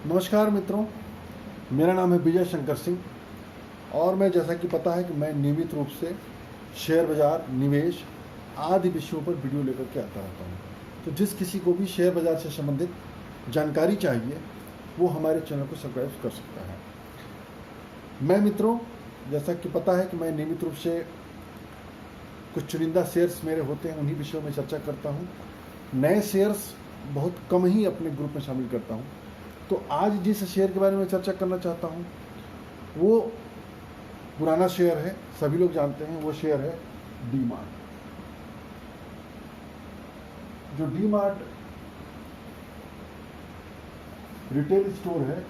नमस्कार मित्रों, मेरा नाम है विजय शंकर सिंह और मैं जैसा कि पता है कि मैं नियमित रूप से शेयर बाज़ार, निवेश आदि विषयों पर वीडियो लेकर के आता रहता हूँ। तो जिस किसी को भी शेयर बाज़ार से संबंधित जानकारी चाहिए वो हमारे चैनल को सब्सक्राइब कर सकता है। मैं मित्रों, जैसा कि पता है कि मैं नियमित रूप से कुछ चुनिंदा शेयर्स मेरे होते हैं, उन्हीं विषयों में चर्चा करता हूँ। नए शेयर्स बहुत कम ही अपने ग्रुप में शामिल करता हूँ। तो आज जिस शेयर के बारे में चर्चा करना चाहता हूँ वो पुराना शेयर है, सभी लोग जानते हैं। वो शेयर है डी मार्ट। जो डी मार्ट रिटेल स्टोर है,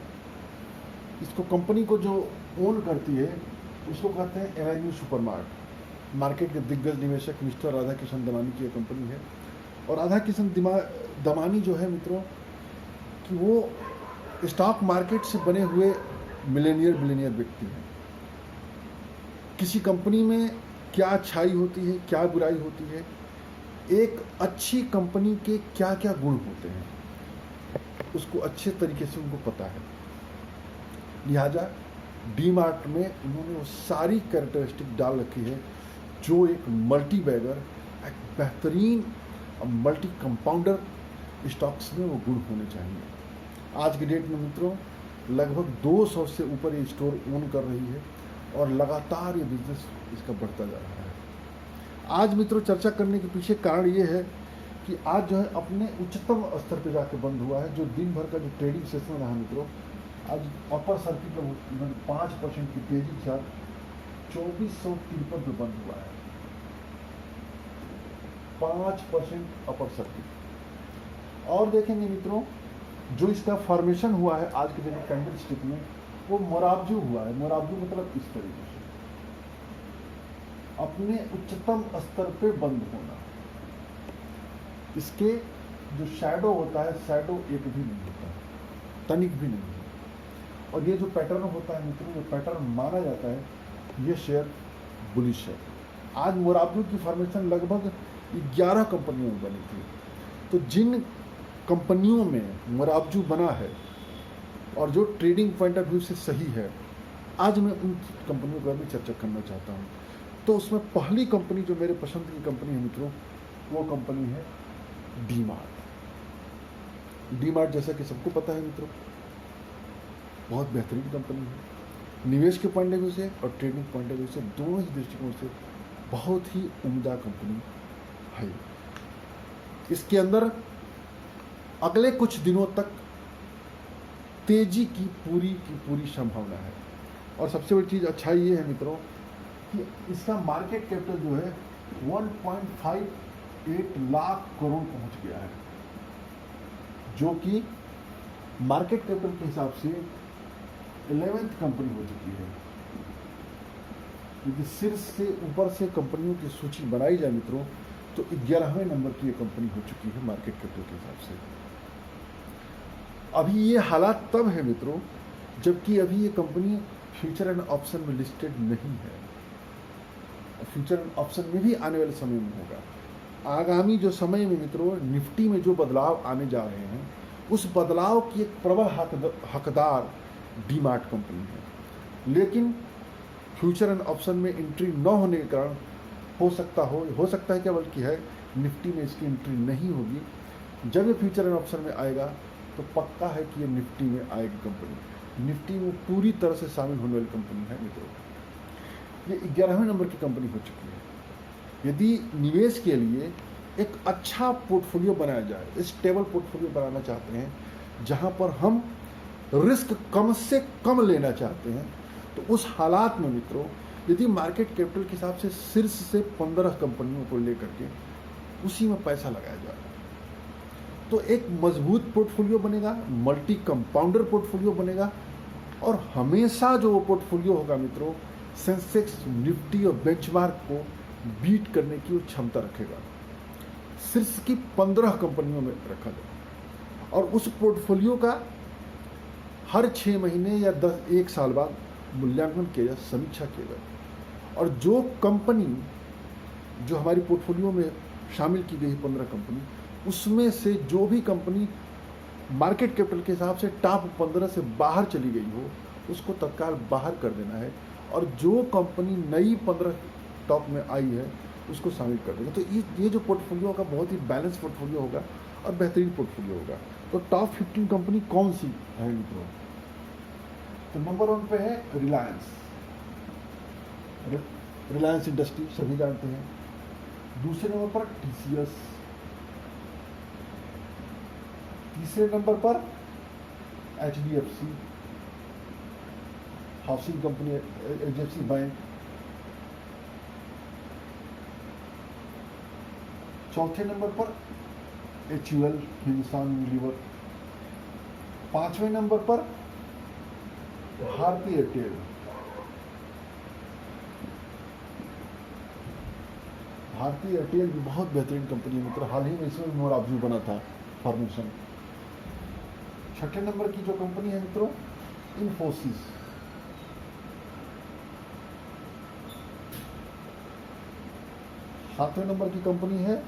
इसको कंपनी को जो ओन करती है उसको कहते हैं एवेन्यू सुपरमार्ट। मार्केट के दिग्गज निवेशक मिस्टर राधा किशन दमानी की कंपनी है। और राधा किशन दमानी जो है मित्रों कि वो स्टॉक मार्केट से बने हुए बिलियनियर व्यक्ति हैं। किसी कंपनी में क्या अच्छाई होती है, क्या बुराई होती है, एक अच्छी कंपनी के क्या क्या गुण होते हैं, उसको अच्छे तरीके से उनको पता है। लिहाजा डी मार्ट में उन्होंने वो सारी कैरेक्टरिस्टिक डाल रखी है जो एक मल्टी बैगर, एक बेहतरीन मल्टी कंपाउंडर स्टॉक्स में वो गुण होने चाहिए। आज की डेट में मित्रों लगभग 200 से ऊपर ये स्टोर ओन कर रही है और लगातार ये बिजनेस इसका बढ़ता जा रहा है। आज मित्रों चर्चा करने के पीछे कारण ये है कि आज जो है अपने उच्चतम स्तर पे जाके बंद हुआ है। जो दिन भर का जो ट्रेडिंग सेशन रहा मित्रों, आज अपर सर्किट में 5% की तेजी के साथ 2453 पे बंद हुआ है। 5% अपर सर्किट। और देखेंगे मित्रों, जो इसका फॉर्मेशन हुआ है आज के दिन कैंडल स्टिक में, वो मोराबजू हुआ है। मोराबजू मतलब इस तरीके से अपने उच्चतम स्तर पे बंद होना। इसके जो शैडो होता है, शैडो एक भी नहीं होता, तनिक भी नहीं है। और ये जो पैटर्न होता है मित्रों, ये पैटर्न माना जाता है ये शेयर बुलिश है। आज मोराबजू की फॉर्मेशन लगभग 11 कंपनियों में बनी थी। तो जिन कंपनियों में मोराबजू बना है और जो ट्रेडिंग पॉइंट ऑफ व्यू से सही है, आज मैं उन कंपनियों के बारे में चर्चा करना चाहता हूँ। तो उसमें पहली कंपनी जो मेरे पसंद की कंपनी है मित्रों, वो कंपनी है डी मार्ट। डी मार्ट जैसा कि सबको पता है मित्रों, बहुत बेहतरीन कंपनी है। निवेश के पॉइंट ऑफ व्यू से और ट्रेडिंग पॉइंट ऑफ व्यू से, दोनों ही दृष्टिकोण से बहुत ही उम्दा कंपनी है। इसके अंदर अगले कुछ दिनों तक तेजी की पूरी संभावना है। और सबसे बड़ी चीज़ अच्छाई ये है मित्रों कि इसका मार्केट कैपिटल जो है 1.58 लाख करोड़ पहुंच गया है, जो कि मार्केट कैपिटल के हिसाब से 11th कंपनी हो चुकी है। यदि शीर्ष से ऊपर से कंपनियों की सूची बनाई जाए मित्रों, तो 11वें नंबर की ये कंपनी हो चुकी है मार्केट कैपिटल के हिसाब से। अभी ये हालात तब है मित्रों जबकि अभी ये कंपनी फ्यूचर एंड ऑप्शन में लिस्टेड नहीं है। फ्यूचर एंड ऑप्शन में भी आने वाले समय में होगा। आगामी जो समय में मित्रों निफ्टी में जो बदलाव आने जा रहे हैं, उस बदलाव की एक प्रबल हकदार डी मार्ट कंपनी है। लेकिन फ्यूचर एंड ऑप्शन में एंट्री न होने के कारण हो सकता है क्या, बल्कि है निफ्टी में इसकी एंट्री नहीं होगी। जब ये फ्यूचर एंड ऑप्शन में आएगा तो पक्का है कि ये निफ्टी में आएगी कंपनी। निफ्टी में पूरी तरह से शामिल होने वाली कंपनी है मित्रों। ये 11वें नंबर की कंपनी हो चुकी है। यदि निवेश के लिए एक अच्छा पोर्टफोलियो बनाया जाए, स्टेबल पोर्टफोलियो बनाना चाहते हैं जहां पर हम रिस्क कम से कम लेना चाहते हैं, तो उस हालात में मित्रों यदि मार्केट कैपिटल के हिसाब से शीर्ष से 15 कंपनियों को लेकर के उसी में पैसा लगाया जाए तो एक मजबूत पोर्टफोलियो बनेगा, मल्टी कंपाउंडर पोर्टफोलियो बनेगा। और हमेशा जो वो पोर्टफोलियो होगा मित्रों, सेंसेक्स, निफ्टी और बेंचमार्क को बीट करने की वो क्षमता रखेगा। शीर्ष की 15 कंपनियों में रखा जाए और उस पोर्टफोलियो का हर 6 महीने या 1 साल बाद मूल्यांकन किया जाए, समीक्षा किया जाए। और जो कंपनी जो हमारी पोर्टफोलियो में शामिल की गई 15 कंपनी, उसमें से जो भी कंपनी मार्केट कैपिटल के हिसाब से टॉप 15 से बाहर चली गई हो उसको तत्काल बाहर कर देना है, और जो कंपनी नई 15 टॉप में आई है उसको शामिल कर देगा। तो ये जो पोर्टफोलियो होगा बहुत ही बैलेंस पोर्टफोलियो होगा और बेहतरीन पोर्टफोलियो होगा। तो टॉप 15 कंपनी कौन सी है मित्रों? तो नंबर 1 पे है रिलायंस इंडस्ट्री, सभी जानते हैं। दूसरे नंबर पर टीसीएस, तीसरे नंबर पर HDFC housing company, HDFC bank. चौथे नंबर पर एचयूएल हिंदुस्तान यूनिलीवर। 5वें नंबर पर भारतीय एयरटेल। भारतीय एयरटेल भी बहुत बेहतरीन कंपनी है मित्र, हाल ही में इसमें मोराबजू बना था फॉर्मेशन। छठे नंबर की जो कंपनी है मित्रों इन्फोसिस। सातवें नंबर की कंपनी है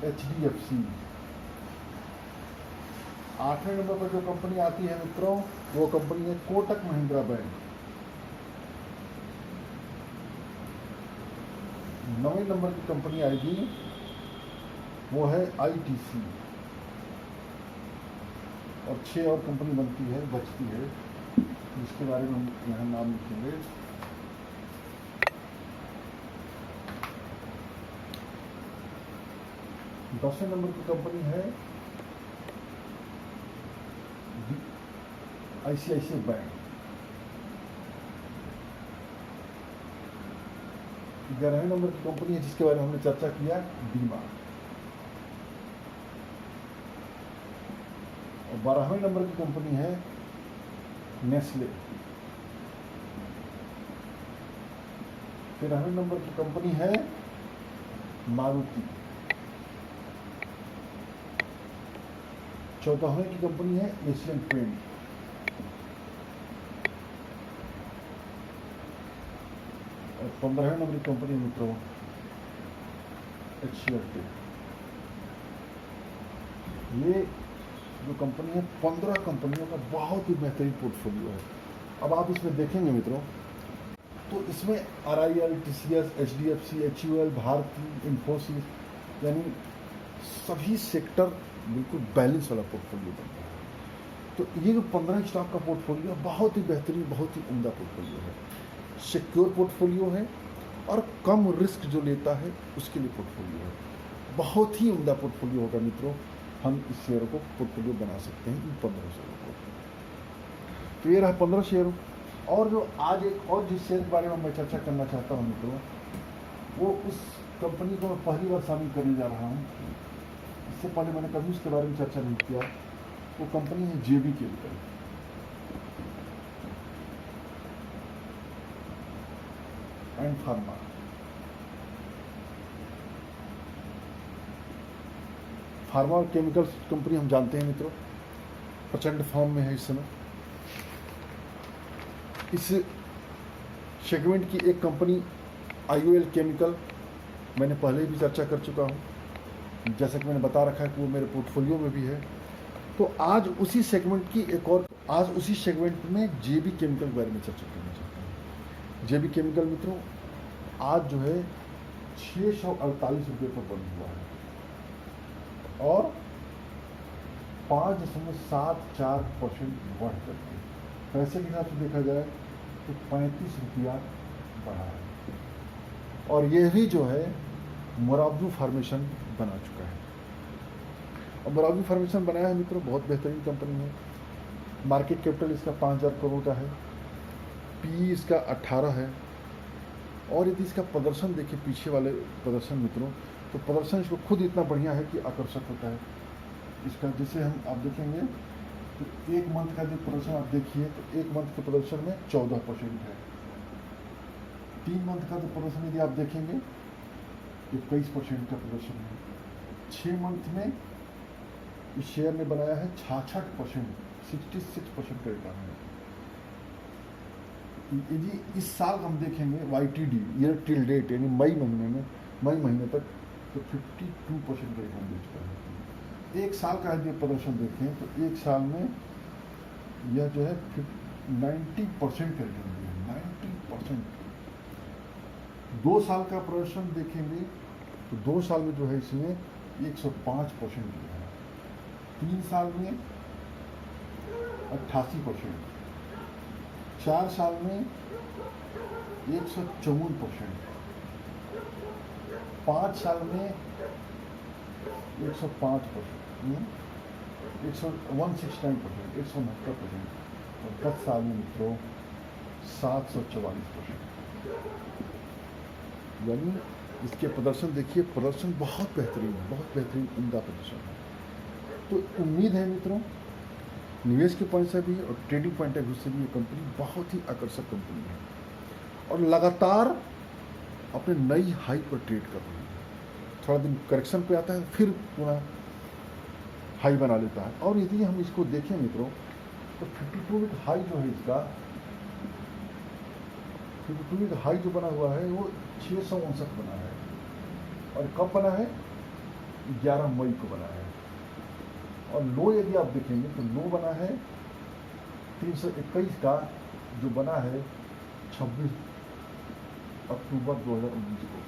एचडीएफसी। 8वें नंबर पर जो कंपनी आती है मित्रों वो कंपनी है कोटक महिंद्रा बैंक। 9वें नंबर की कंपनी आएगी वो है आईटीसी, और 6 और कंपनी बनती है बचती है जिसके बारे में हम यहाँ नाम लिखेंगे। दसवें नंबर की कंपनी है आईसीआईसीआई बैंक। 11वें नंबर की कंपनी है जिसके बारे में हमने चर्चा किया बीमा। और 12वें नंबर की कंपनी है नेस्ले। 13वें नंबर की कंपनी है मारुति। 14वें की कंपनी है एशियन पेंट। और 15वें नंबर की कंपनी मित्रों एचसीएल। ये जो कंपनी है 15 कंपनियों का बहुत ही बेहतरीन पोर्टफोलियो है। अब आप इसमें देखेंगे मित्रों तो इसमें आरआईएल, टीसीएस, एचडीएफसी, एचयूएल, भारती, इन्फोसिस यानी सभी सेक्टर बिल्कुल बैलेंस वाला पोर्टफोलियो बनता है। तो ये जो 15 स्टॉक का पोर्टफोलियो बहुत ही बेहतरीन, बहुत ही उम्दा पोर्टफोलियो है। सिक्योर पोर्टफोलियो है और कम रिस्क जो लेता है उसके लिए पोर्टफोलियो है। बहुत ही उम्दा पोर्टफोलियो होगा मित्रों। हम इस शेयरों को पोर्टफोलियो बना सकते हैं इन 15 शेयरों को। तो ये रहा 15 शेयरों। और जो आज एक और जिस शेयर के बारे में मैं चर्चा करना चाहता हूँ मित्रों वो उस कंपनी को मैं पहली बार शामिल करने जा रहा हूँ। इससे पहले मैंने कभी उसके बारे में चर्चा नहीं किया। वो कंपनी है जेबी केमिकल। And pharma. फार्मा और केमिकल्स कंपनी हम जानते हैं मित्रों प्रचंड फॉर्म में है इस समय। इस सेगमेंट की एक कंपनी आईओएल केमिकल मैंने पहले भी चर्चा कर चुका हूँ, जैसा कि मैंने बता रखा है कि वो मेरे पोर्टफोलियो में भी है। तो आज उसी सेगमेंट की एक और उसी सेगमेंट में जेबी केमिकल के बारे में चर्चा करना चाहता हूँ। जेबी केमिकल मित्रों आज जो है 648 रुपये पर बंद हुआ है और 5.74% बढ़ करके पैसे के हिसाब से देखा जाए तो 35 रुपया बढ़ा है। और ये भी जो है मोराबजू फार्मेशन बना चुका है। और मोराबजू फार्मेशन बनाया है मित्रों बहुत बेहतरीन कंपनी है। मार्केट कैपिटल इसका 5,000 करोड़ का है। पी इसका 18 है। और यदि इसका प्रदर्शन देखिए पीछे वाले प्रदर्शन मित्रों तो प्रदर्शन इसको खुद इतना बढ़िया है कि आकर्षक होता है। इसका जैसे आप देखेंगे तो एक मंथ का जो प्रदर्शन आप देखिए तो एक मंथ के प्रदर्शन में 14% है। 3 मंथ का जो प्रदर्शन यदि आप देखेंगे 21% का प्रदर्शन है। 6 मंथ में इस शेयर ने बनाया है 66%, 66% का रिटर्न है। यदि इस साल हम देखेंगे YTD ईयर टिल डेट यानी मई महीने तक तो 52% का रिटर्न दे चुका है। एक साल का यदि प्रदर्शन देखें तो एक साल में यह जो है 90% का रिटर्न दिया है, 90%। 2 साल का प्रदर्शन देखेंगे तो 2 साल में जो है इसमें 105% दिया है, 3 साल में 88%, 4 साल में 154%, 5 साल में 105%, 169%, 169%, और 10 साल में मित्रों 744%। यानी इसके प्रदर्शन देखिए, प्रदर्शन बहुत बेहतरीन है, बहुत बेहतरीन उम्दा प्रदर्शन है। तो उम्मीद है मित्रों, निवेश के पॉइंट से भी और ट्रेडिंग पॉइंट ऑफ व्यू से भी ये कंपनी बहुत ही आकर्षक कंपनी है और लगातार अपने नई हाई पर ट्रेड कर रही है। थोड़ा दिन करेक्शन पे आता है, फिर पुनः हाई बना लेता है। और यदि हम इसको देखें मित्रों तो 52 वीक हाई जो है इसका, 52 वीक हाई जो बना हुआ है वो 659 बना है, और कब बना है? 11 मई को बना है। और लो यदि आप देखेंगे तो लो बना है 321 का, जो बना है 26 अक्टूबर 2019 को।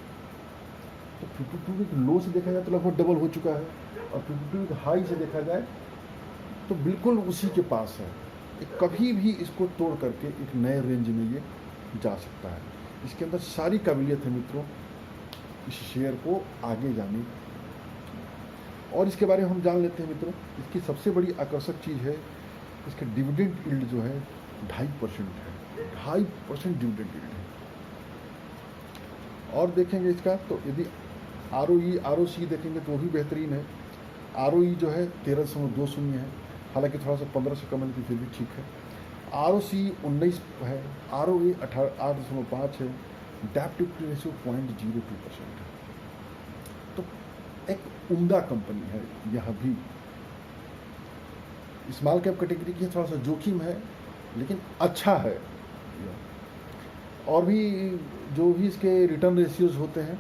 तो 52 वीक लो से देखा जाए तो लगभग डबल हो चुका है, और 52 वीक हाई से देखा जाए तो बिल्कुल उसी के पास है। कभी भी इसको तोड़ करके एक नए रेंज में ये जा सकता है। इसके अंदर सारी काबिलियत है मित्रों इस शेयर को आगे जाने। और इसके बारे में हम जान लेते हैं मित्रों। इसकी सबसे बड़ी आकर्षक चीज़ है इसका डिविडेंड यील्ड जो है 2.5% है, 2.5% डिविडेंड यील्ड है। और देखेंगे इसका तो यदि ROE ROC देखेंगे तो वो भी बेहतरीन है। ROE जो है 13.20 है, हालांकि थोड़ा सा 15 से कम है लेकिन फिर भी ठीक है। ROC 19 है, ROE 8.5 है, डेब्ट इक्विटी रेशियो 0.02% है। तो एक उम्दा कंपनी है। यह भी स्मॉल कैप कैटेगरी की थोड़ा सा जोखिम है लेकिन अच्छा है। और भी जो भी इसके रिटर्न रेशियोज होते हैं,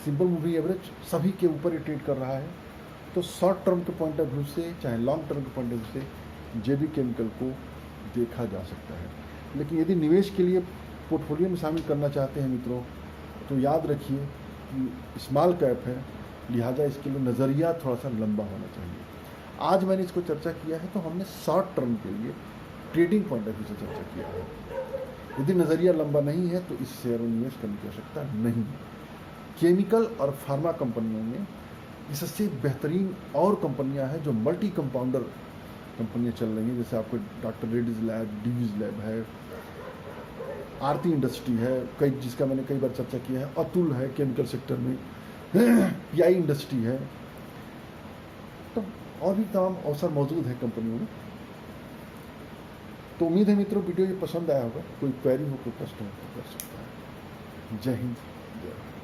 सिंपल मूवी एवरेज सभी के ऊपर ही ट्रेड कर रहा है। तो शॉर्ट टर्म के पॉइंट ऑफ व्यू से चाहे लॉन्ग टर्म के पॉइंट ऑफ व्यू से JB केमिकल को देखा जा सकता है। लेकिन यदि निवेश के लिए पोर्टफोलियो में शामिल करना चाहते हैं मित्रों तो याद रखिए कि स्मॉल कैप है, लिहाजा इसके लिए नज़रिया थोड़ा सा लंबा होना चाहिए। आज मैंने इसको चर्चा किया है तो हमने शॉर्ट टर्म के लिए ट्रेडिंग पॉइंट ऑफ व्यू से चर्चा किया है। यदि नज़रिया लंबा नहीं है तो इस शेयर में निवेश करने की आवश्यकता नहीं है। केमिकल और फार्मा कंपनियों में इससे बेहतरीन और कंपनियां हैं जो मल्टी कंपाउंडर कंपनियां चल रही हैं, जैसे आपको doctor Reddy's lab, Divi's lab है, आरती इंडस्ट्री है, कई जिसका मैंने कई बार चर्चा किया है, अतुल है केमिकल सेक्टर में, PI इंडस्ट्री है। तो और भी तमाम अवसर मौजूद है कंपनियों में। तो उम्मीद है मित्रों वीडियो ये पसंद आया होगा। कोई क्वेरी हो, कोई प्रश्न हो तो कर सकता है। जय हिंद, जय भारत।